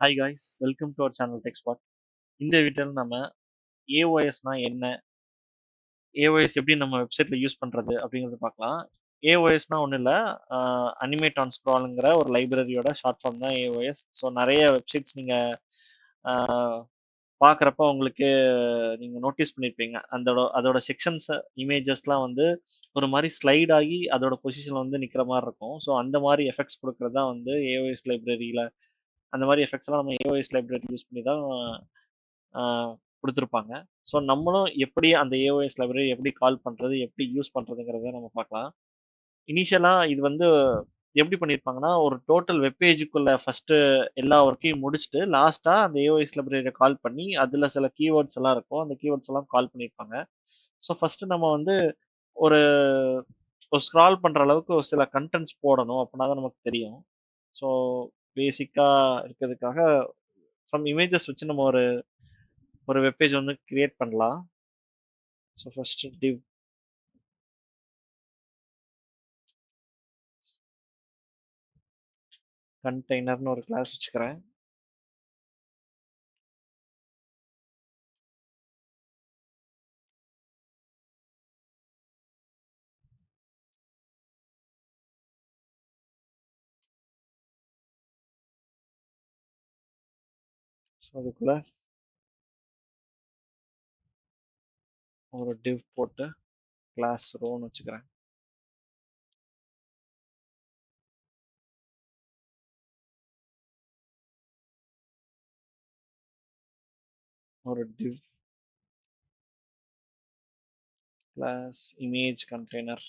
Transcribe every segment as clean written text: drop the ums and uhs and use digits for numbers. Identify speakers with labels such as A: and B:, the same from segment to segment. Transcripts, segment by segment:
A: Hi guys, welcome to our channel Techspot. இந்த வீடியோவில் நம்ம ஏஓஎஸ்னா என்ன, ஏஓஎஸ் எப்படி நம்ம வெப்சைட்டில் யூஸ் பண்ணுறது அப்படிங்கிறத பார்க்கலாம். ஏஓஎஸ்னா ஒன்றும் இல்லை, அனிமேட் ஆன் ஸ்க்ராலுங்கிற ஒரு லைப்ரரியோட ஷார்ட் ஃபார்ம் தான் ஏஓஎஸ். ஸோ நிறைய வெப்சைட்ஸ் நீங்கள் பார்க்குறப்ப உங்களுக்கு நீங்கள் நோட்டீஸ் பண்ணியிருப்பீங்க. அதோட செக்ஷன்ஸ் இமேஜஸ்லாம் வந்து ஒரு மாதிரி ஸ்லைட் ஆகி அதோட பொசிஷனில் வந்து நிற்கிற மாதிரி இருக்கும். ஸோ அந்த மாதிரி எஃபெக்ட்ஸ் கொடுக்குறது தான் வந்து ஏஓஎஸ் லைப்ரரியில். அந்த மாதிரி எஃபெக்ட்ஸ்லாம் நம்ம ஏஓஎஸ் லைப்ரரி யூஸ் பண்ணி தான் கொடுத்துருப்பாங்க. ஸோ நம்மளும் எப்படி அந்த ஏஓஎஸ் லைப்ரரி எப்படி கால் பண்ணுறது, எப்படி யூஸ் பண்ணுறதுங்கிறத நம்ம பார்க்கலாம். இனிஷியலாக இது வந்து எப்படி பண்ணியிருப்பாங்கன்னா, ஒரு டோட்டல் வெப்பேஜுக்குள்ள ஃபஸ்ட்டு எல்லா ஒர்க்கையும் முடிச்சுட்டு லாஸ்ட்டாக அந்த ஏஓஎஸ் லைப்ரரியை கால் பண்ணி அதில் சில கீவேர்ட்ஸ் எல்லாம் இருக்கும். அந்த கீவேர்ட்ஸ் எல்லாம் கால் பண்ணியிருப்பாங்க. ஸோ ஃபஸ்ட்டு நம்ம வந்து ஒரு ஒரு ஸ்க்ரால் பண்ணுற அளவுக்கு ஒரு சில கண்டென்ட்ஸ் போடணும். அப்படின்னா தான் நமக்கு தெரியும். ஸோ பேசிக்காக இருக்கிறதுக்காக சம் இமேஜஸ் வச்சு நம்ம ஒரு ஒரு வெப்பேஜ் வந்து கிரியேட் பண்ணலாம். ஸோ ஃபஸ்ட்டு div கண்டெய்னர்னு ஒரு கிளாஸ் வச்சுக்கிறேன். ஸோ அதுக்குள்ள ஒரு div போட்டு கிளாஸ் ரோன்னு வச்சுக்கிறேன். ஒரு div class image container.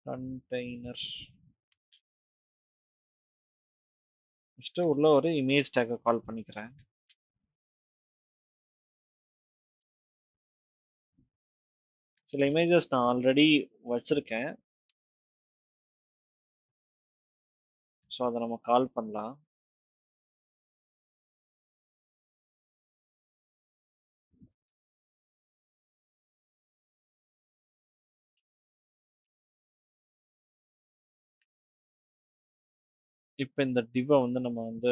A: Container first உள்ள ஒரு இமேஜ் டேக்கை கால் பண்ணிக்கிறேன். சில இமேஜஸ் நான் ஆல்ரெடி வச்சுருக்கேன். ஸோ அதை நம்ம கால் பண்ணலாம். இப்போ இந்த டிவ்வை வந்து நம்ம வந்து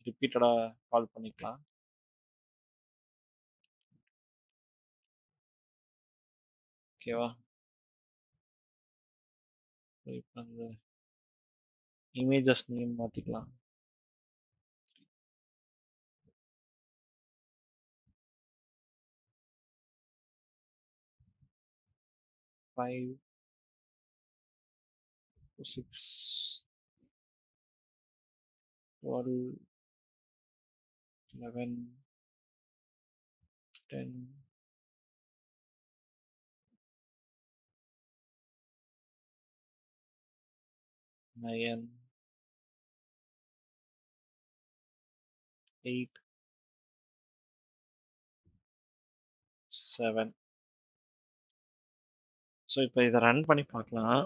A: ரிப்பீட்டடாக கால் பண்ணிக்கலாம். ஓகேவா? இப்போ அந்த இமேஜஸ் நேம் மாற்றிக்கலாம். 5 6 12 11 10 9 8 7. ஸோ இப்போ இதை ரன் பண்ணி பார்க்கலாம்.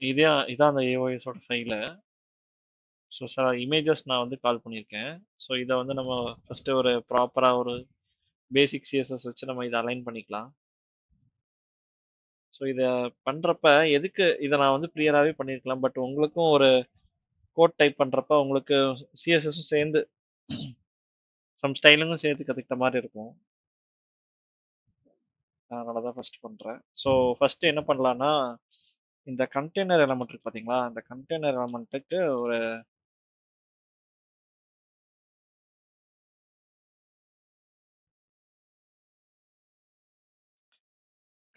A: இதான் அந்த ஏஓஎஸோட ஃபைலு. ஸோ சில இமேஜஸ் நான் வந்து கால் பண்ணியிருக்கேன். ஸோ இதை வந்து நம்ம ஃபஸ்ட்டு ஒரு ப்ராப்பராக ஒரு பேசிக் சிஎஸ்எஸ் வச்சு நம்ம இதை அலைன் பண்ணிக்கலாம். ஸோ இதை பண்ணுறப்ப எதுக்கு இதை நான் வந்து க்ளியராகவே பண்ணியிருக்கலாம். பட் உங்களுக்கும் ஒரு கோட் டைப் பண்ணுறப்ப உங்களுக்கு சிஎஸ்எஸும் சேர்ந்து சம் ஸ்டைலுங்கும் சேர்த்து கற்றுக்கிட்ட மாதிரி இருக்கும். அதனால தான் ஃபஸ்ட் பண்ணுறேன். ஸோ ஃபஸ்ட்டு என்ன பண்ணலான்னா, இந்த கண்டெய்னர் எலமெண்ட் இருக்கு பார்த்தீங்களா, அந்த கண்டெய்னர் எலமெண்ட்டுக்கு ஒரு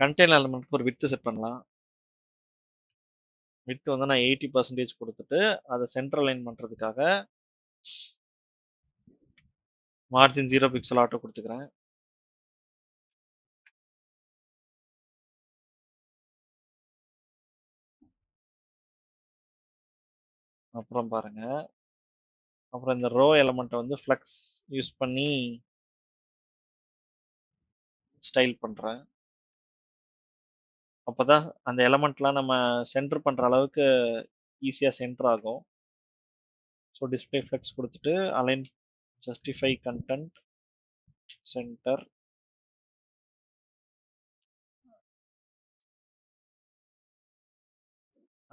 A: கண்டெய்னர் எலமெண்ட்க்கு ஒரு விட்த் செட் பண்ணலாம். விட்த் வந்து நான் 80% கொடுத்துட்டு அதை சென்டர் லைன் பண்ணுறதுக்காக மார்ஜின் 0 பிக்சல் ஆட்டோ கொடுத்துக்கிறேன். அப்புறம் பாருங்க, அப்புறம் இந்த ரோ எலமெண்ட்டை வந்து ஃப்ளக்ஸ் யூஸ் பண்ணி ஸ்டைல் பண்ணுறேன். அப்போ தான் அந்த எலமெண்ட்லாம் நம்ம சென்டர் பண்ணுற அளவுக்கு ஈஸியாக சென்டர் ஆகும். ஸோ டிஸ்பிளே ஃப்ளெக்ஸ் கொடுத்துட்டு align justify content center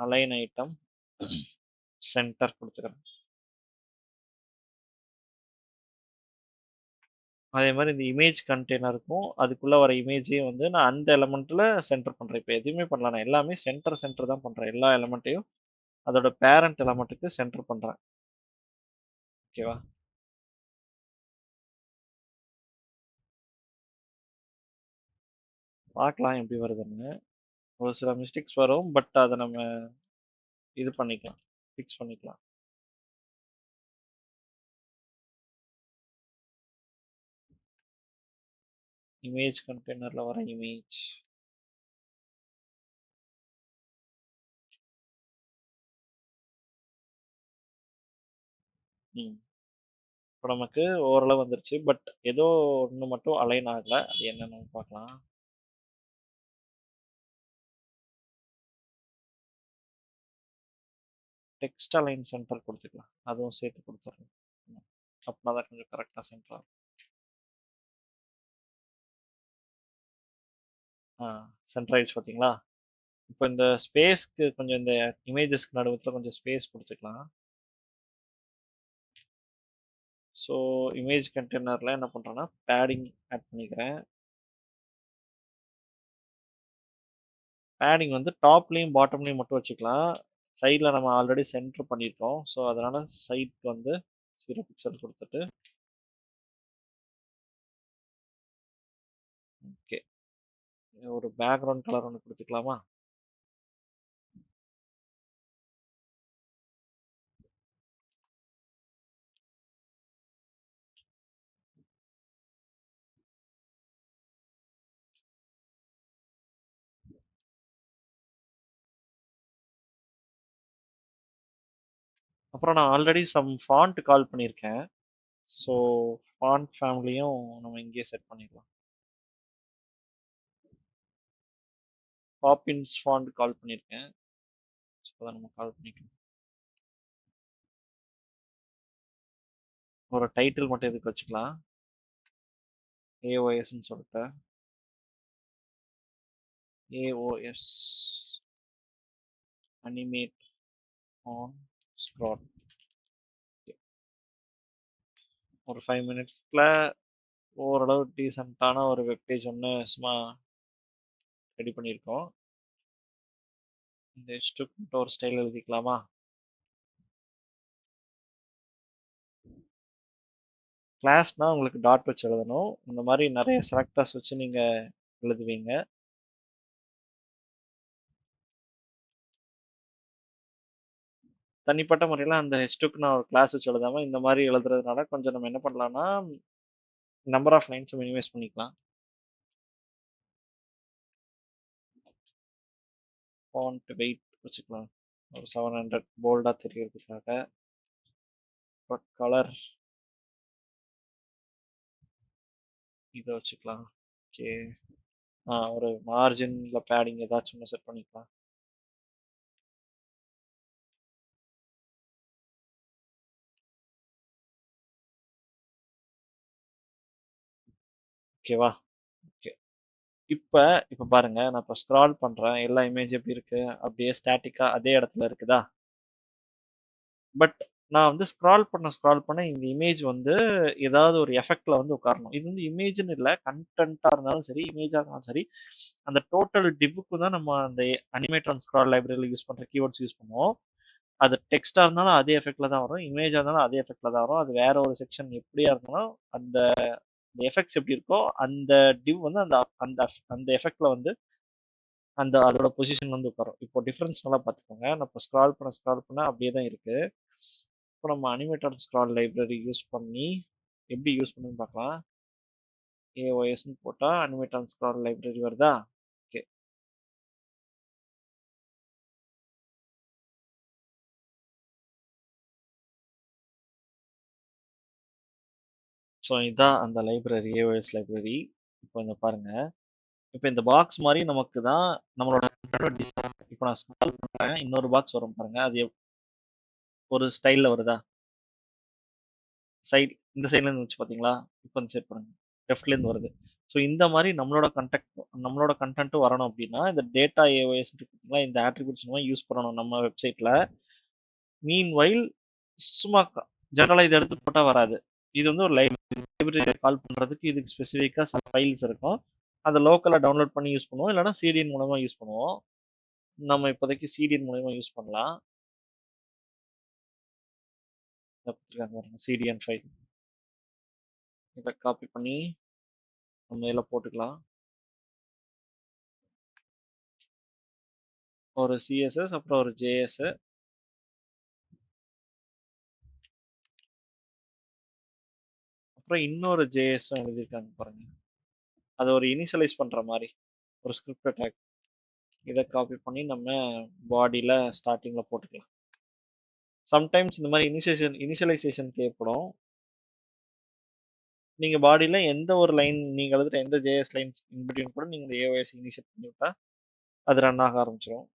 A: align item center கொடுத்துக்கிறேன். அதே மாதிரி இந்த இமேஜ் கண்டெய்னருக்கும் அதுக்குள்ள வர இமேஜையும் வந்து நான் அந்த எலமெண்ட்ல சென்டர் பண்றேன். இப்போ எதுவுமே பண்ணல, நான் எல்லாமே சென்டர் தான் பண்றேன். எல்லா எலமெண்ட்டையும் அதோட பேரண்ட் எலமெண்ட்டுக்கு சென்டர் பண்றேன். ஓகேவா? பார்க்கலாம் எப்படி வருதுன்னு. ஒரு சில மிஸ்டேக்ஸ் வரும், பட் அதை நம்ம இது பண்ணிக்கலாம், ஃபிக்ஸ் பண்ணிக்கலாம். இமேஜ் கண்டெய்னர்ல வர இமேஜ் இப்போ நமக்கு ஓரளவு வந்துருச்சு, பட் ஏதோ ஒன்று மட்டும் அலைன் ஆகல. அது என்னன்னு பார்க்கலாம். டெக்ஸ்ட் அலைன் சென்டர் கொடுத்துக்கலாம், அதுவும் சேர்த்து கொடுத்துட்றேன். அப்படின்னா தான் கொஞ்சம் கரெக்டாக சென்டர் ஆகும். சென்டர் ஆயிடுச்சு பார்த்தீங்களா? இப்போ இந்த ஸ்பேஸ்க்கு கொஞ்சம் இந்த இமேஜஸ்க்கு நடுவுல கொஞ்சம் ஸ்பேஸ் கொடுத்துக்கலாம். ஸோ இமேஜ் கண்டெய்னரில் என்ன பண்ணுறேன்னா பேடிங் ஆட் பண்ணிக்கிறேன். பேடிங் வந்து டாப்லேயும் பாட்டம்லேயும் மட்டும் வச்சுக்கலாம். சைடில் நம்ம ஆல்ரெடி சென்டர் பண்ணியிருக்கோம், ஸோ அதனால் சைட்க்கு வந்து 0 பிக்சல் கொடுத்துட்டு ஓகே, ஒரு பேக்ரவுண்ட் கலர் ஒன்று கொடுத்துக்கலாமா? அப்புறம் நான் ஆல்ரெடி சம் ஃபாண்ட் கால் பண்ணியிருக்கேன், ஸோ ஃபாண்ட் ஃபேமிலியும் நம்ம இங்கேயே செட் பண்ணிடலாம். பாப்பின்ஸ் ஃபாண்ட் கால் பண்ணியிருக்கேன், ஸோ அதை நம்ம கால் பண்ணிக்கலாம். ஒரு டைட்டில் மட்டும் இதுக்கு வச்சுக்கலாம், ஏஓஎஸ்ன்னு சொல்லிட்டு. AOS animate on scroll. ஒரு 5 மினிட்ஸில் ஓரளவு டீசெண்டான ஒரு வெப்பேஜ் ஒன்று சும்மா ரெடி பண்ணியிருக்கோம். இந்த ஹெச்டுக்கு ஒரு ஸ்டைல் எழுதிக்கலாமா? கிளாஸ்னா உங்களுக்கு டாட் வச்சு எழுதணும். இந்த மாதிரி நிறைய செலக்டர்ஸ் வச்சு நீங்கள் எழுதுவீங்க. தனிப்பட்ட முறையில் அந்த ஹெச்டுக்கு நான் ஒரு கிளாஸ் வச்சு எழுதாமல் இந்த மாதிரி எழுதுறதுனால கொஞ்சம் நம்ம என்ன பண்ணலாம்னா நம்பர் ஆஃப் லைன்ஸை மினிமைஸ் பண்ணிக்கலாம். ஃபாண்ட் வெயிட் வச்சுக்கலாம் ஒரு 700 போல்டாக தெரியறதுக்காக. கலர் இதை வச்சுக்கலாம். ஓகே, ஒரு மார்ஜினில் பேடிங் ஏதாச்சும் ஒன்று செட் பண்ணிக்கலாம். ஓகேவா? ஓகே, இப்போ இப்போ பாருங்க, நான் இப்போ ஸ்க்ரால் பண்ணுறேன், எல்லா இமேஜ் எப்படி இருக்கு, அப்படியே ஸ்டாட்டிக்காக அதே இடத்துல இருக்குதா? பட் நான் வந்து ஸ்க்ரால் பண்ண இந்த இமேஜ் வந்து ஏதாவது ஒரு எஃபெக்ட்ல வந்து உட்காரணும். இது வந்து இமேஜ்னு இல்லை, கண்டென்ட்டாக இருந்தாலும் சரி, இமேஜாக இருந்தாலும் சரி, அந்த டோட்டல் டிப்புக்கு தான் நம்ம அந்த அனிமேட் ஆன் ஸ்க்ரால் லைப்ரரியில் யூஸ் பண்ணுற கீவேர்ட்ஸ் யூஸ் பண்ணுவோம். அது டெக்ஸ்டாக இருந்தாலும் அதே எஃபெக்ட்ல தான் வரும், இமேஜாக இருந்தாலும் அதே எஃபெக்ட்ல தான் வரும். அது வேற ஒரு செக்ஷன் எப்படியா இருந்தாலும் அந்த எஃபெக்ட்ஸ் எப்படி இருக்கோ அந்த டிவ் வந்து அந்த அந்த அந்த எஃபெக்ட்ல வந்து அந்த அதோட பொசிஷன் வந்து உட்காரும். இப்போ டிஃப்ரென்ஸ் நல்லா பார்த்துக்கோங்க. நான் இப்போ ஸ்க்ரால் பண்ண அப்படியே தான் இருக்கு. இப்போ நம்ம அனிமேட்டட் ஸ்க்ரால் லைப்ரரி யூஸ் பண்ணி எப்படி யூஸ் பண்ணுன்னு பார்க்கலாம். ஏஓஎஸ்ன்னு போட்டால் அனிமேட்டட் ஸ்க்ரால் லைப்ரரி வருதா? ஓகே, ஸோ இதுதான் அந்த லைப்ரரி, ஏஓஎஸ் லைப்ரரி. இப்போ இந்த பாருங்க, இப்போ இந்த பாக்ஸ் மாதிரி நமக்கு தான் நம்மளோட இப்போ நான் ஸ்க்ரால் பண்ணுறேன், இன்னொரு பாக்ஸ் வரும் பாருங்க, அது ஒரு ஸ்டைலில் வருதா? சைட் இந்த சைட்லேருந்து வச்சு பார்த்தீங்களா? இப்போ இந்த சைட் பாருங்க, லெஃப்ட்லேருந்து வருது. ஸோ இந்த மாதிரி நம்மளோட கண்டென்ட்டும் வரணும் அப்படின்னா இந்த டேட்டா ஏஓஎஸ் இருக்குங்களா, இந்த ஆட்ரிபியூட்ஸ் யூஸ் பண்ணணும் நம்ம வெப்சைட்ல. மீன் வைல் சும்மா ஜெனரலா இதை எடுத்து போட்டா வராது. இது வந்து ஒரு லைப்ரரி கால் பண்றதுக்கு இதுக்கு ஸ்பெசிஃபிக்கா சில ஃபைல்ஸ் இருக்கும். அதை லோக்கலா டவுன்லோட் பண்ணி யூஸ் பண்ணுவோம், இல்லைன்னா சிடிஎன் மூலமா யூஸ் பண்ணுவோம். நம்ம இப்போதைக்கு சிடிஎன் மூலமா யூஸ் பண்ணலாம். சிடிஎன் ஃபைல் இதை காப்பி பண்ணி நம்ம இதில் போட்டுக்கலாம். ஒரு சிஎஸ்எஸ், அப்புறம் ஒரு ஜேஎஸ், அப்புறம் இன்னொரு ஜேஎஸும் எழுதியிருக்காங்க பாருங்க. அதை ஒரு இனிஷியலைஸ் பண்ற மாதிரி ஒரு ஸ்கிரிப்ட் டேக். இதை காப்பி பண்ணி நம்ம பாடியில ஸ்டார்டிங்ல போட்டுக்கலாம். சம்டைம்ஸ் இந்த மாதிரி இனிஷியலைசேஷன் தேவைப்படும். நீங்க பாடியில எந்த ஒரு லைன் நீங்க எழுதுற எந்த ஜேஎஸ் லைன்ஸ் இன்பிட்வீன் கூட நீங்க இந்த ஏஓஎஸ் இனிஷியேட் பண்ணி விட்டா அது ரன் ஆக ஆரம்பிச்சிடும்.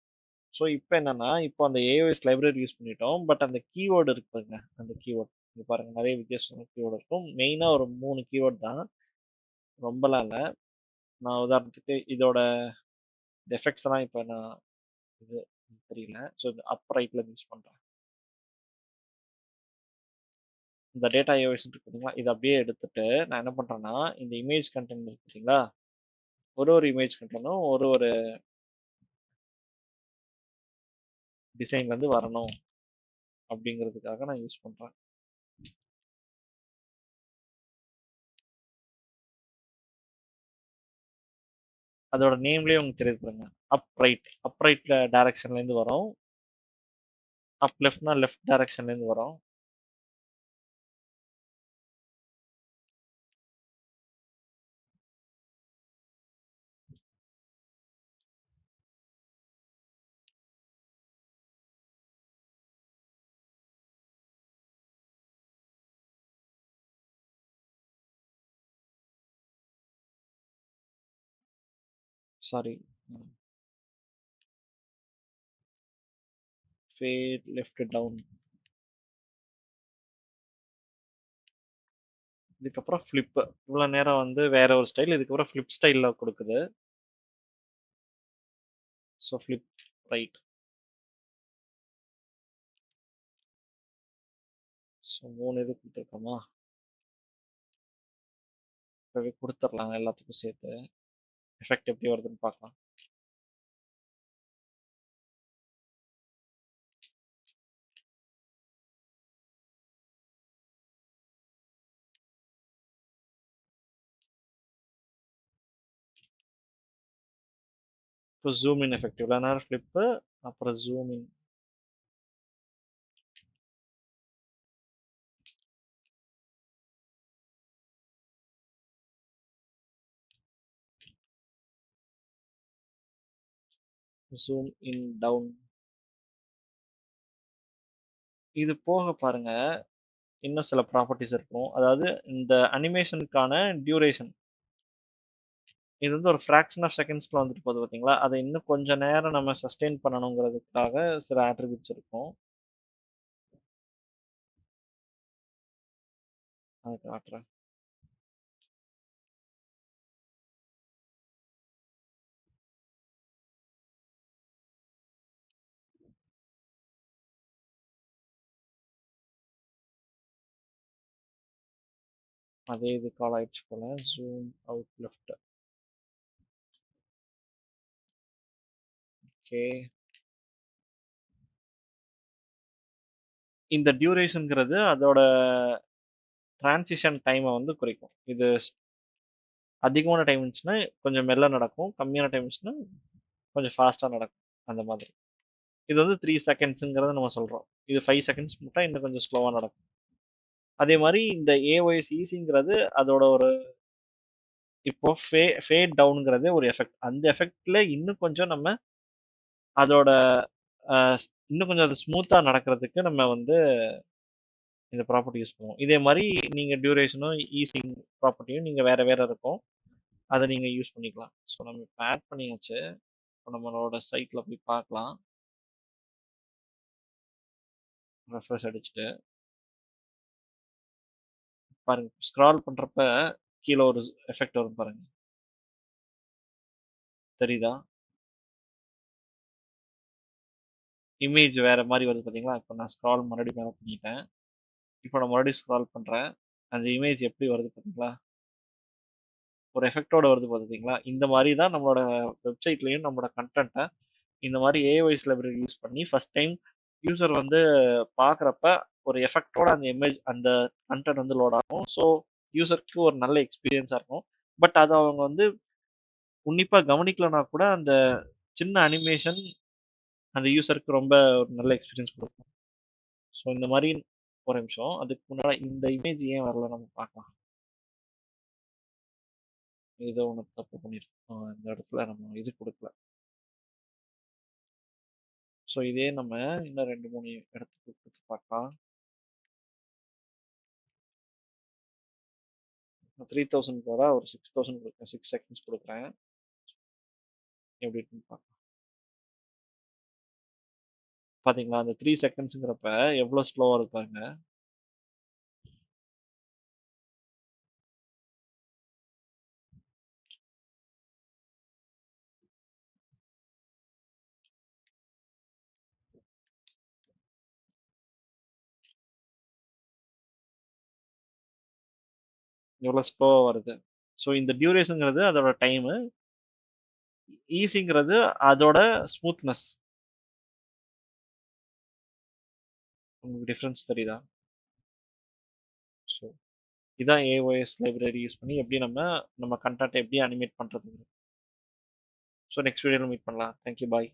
A: ஸோ இப்போ என்னன்னா, இப்போ அந்த ஏஓஎஸ் லைப்ரரி யூஸ் பண்ணிட்டோம், பட் அந்த கீவேர்டு இருக்கு பாருங்க, அந்த கீவேர்டு இங்க பாருங்க, நிறைய வித்தியாசமான கீவேர்டு இருக்கும். மெயினா ஒரு 3 கீவேர்டு தான், ரொம்பலாம் இல்லை. நான் உதாரணத்துக்கு இதோட எஃபெக்ட்ஸ் எல்லாம் இப்போ நான் இது தெரியல. ஸோ இது அப் ரைட்ல யூஸ் பண்றேன். இந்த டேட்டா ஏஓஎஸ் இருக்கு பார்த்தீங்களா, இதை அப்படியே எடுத்துட்டு நான் என்ன பண்றேன்னா, இந்த இமேஜ் கண்டென்ட் இருக்கு பார்த்தீங்களா, ஒரு இமேஜ் கண்டென்ட்டும் ஒரு டிசைன்ல இருந்து வரணும் அப்படிங்கிறதுக்காக நான் யூஸ் பண்றேன். அதோட நேம்லயே உங்களுக்கு தெரியுது பாருங்க, அப் ரைட்ல டைரக்ஷன்ல இருந்து வரும், அப் லெஃப்ட்னா லெஃப்ட் டைரக்ஷன்ல இருந்து வரும். Sorry, fade left down. இதுக்கப்புறம் ஃபிளிப். இவ்வளவு நேரம் வந்து வேற ஒரு ஸ்டைல், இதுக்கப்புறம் ஃபிளிப் ஸ்டைல்ல கொடுக்குது. So flip right. ஸோ 3 இது கொடுத்துருக்கோமா, இப்பவே கொடுத்துடலாம் எல்லாத்துக்கும் சேர்த்து. எஃபெக்ட் எப்படி வருதுன்னு பார்க்கலாம். இப்போ ஜூம் இன் எஃபெக்ட், இவ்வளோ நேரம் ஃபிளிப்பு, அப்புறம் zoom in. Zoom in down. இது போக பாருங்க, இன்னும் சில ப்ராப்பர்ட்டிஸ் இருக்கும். அதாவது இந்த அனிமேஷனுக்கான டியூரேஷன், இது வந்து ஒரு ஃப்ராக்ஷன் ஆஃப் செகண்ட்ஸ்ல வந்துட்டு போகுது பார்த்தீங்களா, அதை இன்னும் கொஞ்சம் நேரம் நம்ம சஸ்டெயின் பண்ணணுங்கிறதுக்காக சில ஆட்ரிபியூட்ஸ் இருக்கும். அதை காட்டுறேன். அதே இது கால் ஆயிடுச்சு போல. Zoom out left. ஓகே. இந்த டியூரேஷன்ங்கிறது அதோட டிரான்சிஷன் டைமை வந்து குறைக்கும். இது அதிகமான டைம் இருந்துச்சுன்னா கொஞ்சம் மெல்ல நடக்கும், கம்மியான டைம் இருந்துச்சுன்னா கொஞ்சம் ஃபாஸ்டா நடக்கும், அந்த மாதிரி. இது வந்து 3 செகண்ட்ஸுங்கிறத நம்ம சொல்றோம். இது 5 செகண்ட்ஸ் மட்டும் இன்னும் கொஞ்சம் ஸ்லோவா நடக்கும். அதே மாதிரி இந்த ஏஒஎஸ் ஈஸிங்கிறது அதோட ஒரு, இப்போ ஃபேட் டவுனுங்கிறது ஒரு எஃபெக்ட். அந்த எஃபெக்ட்ல இன்னும் கொஞ்சம் நம்ம அதோட இன்னும் கொஞ்சம் அது ஸ்மூத்தா நடக்கிறதுக்கு நம்ம வந்து இந்த ப்ராப்பர்ட்டி யூஸ் பண்ணுவோம். இதே மாதிரி நீங்க டியூரேஷனும் ஈஸிங் ப்ராப்பர்ட்டியும் நீங்க வேற வேற இருக்கும், அதை நீங்க யூஸ் பண்ணிக்கலாம். ஸோ நம்ம இப்போ ஆட் பண்ணியாச்சு. இப்போ நம்மளோட சைட்ல போய் பார்க்கலாம். ரெஃப்ரெஷ் அடிச்சுட்டு பாருங்க, ஸ்க்ரால் பண்றப்ப கீழே ஒரு எஃபெக்ட் வரும் பாருங்க. தெரியுதா? இமேஜ் வேற மாரி வருது பார்த்தீங்களா? இப்ப நான் ஸ்க்ரால் மறுபடியும் மேல பண்ணிட்டேன். இப்ப நான் மறுபடியும் ஸ்க்ரால் பண்றேன். அந்த இமேஜ் எப்படி வருது பார்த்தீங்களா? ஒரு எஃபெக்ட்டோட வருது பார்த்தீங்களா? இந்த மாரி தான் நம்மளோட வெப்சைட்லயும் நம்மளோட கன்டென்ட்ட இந்த மாரி ஏஐஎஸ் லைப்ரரி யூஸ் பண்ணி ஃபர்ஸ்ட் டைம் யூசர் வந்து பார்க்குறப்ப ஒரு எஃபெக்ட்டோட அந்த இமேஜ் அந்த கன்டென்ட் வந்து லோட் ஆகும். ஸோ யூசருக்கு ஒரு நல்ல எக்ஸ்பீரியன்ஸா இருக்கும். பட் அத அவங்க வந்து உன்னிப்பா கவனிக்கலனா கூட அந்த சின்ன அனிமேஷன் அந்த யூசருக்கு ரொம்ப ஒரு நல்ல எக்ஸ்பீரியன்ஸ் குடுக்கும். ஸோ இந்த மாரி ஒரு நிமிஷம். அதுக்கு முன்னாடி இந்த இமேஜ் ஏன் வரல நம்ம பார்க்கலாம். ஏதோ ஒண்ணு தப்பு பண்ணியிருக்கோம். இந்த இடத்துல நம்ம இது குடுக்கல. ஸோ இதே நம்ம இன்னும் 2, 3 இடத்துக்கு குடுத்து பார்க்கலாம். 3000 பதிலா ஒரு 6000 குடுக்குறேன். 6 செகண்ட்ஸ் குடுக்குறேன். எப்படி இருக்குன்னு பார்க்கலாம். பாத்தீங்களா? அந்த 3 செகண்ட்ஸ்ங்கிறப்ப எவ்வளோ ஸ்லோவா இருக்கு பாருங்க. எவ்வளோ ஸ்லோவா வருது. ஸோ இந்த டியூரேஷன்ங்கிறது அதோட டைமு. ஈஸிங்கிறது அதோட ஸ்மூத்னஸ். உங்களுக்கு டிஃபரன்ஸ் தெரியுதா? ஸோ இதான் ஏஓஎஸ் லைப்ரரி யூஸ் பண்ணி எப்படி நம்ம கண்டென்ட் எப்படி அனிமேட் பண்றது. ஸோ நெக்ஸ்ட் வீடியோல மீட் பண்ணலாம். Thank you bye.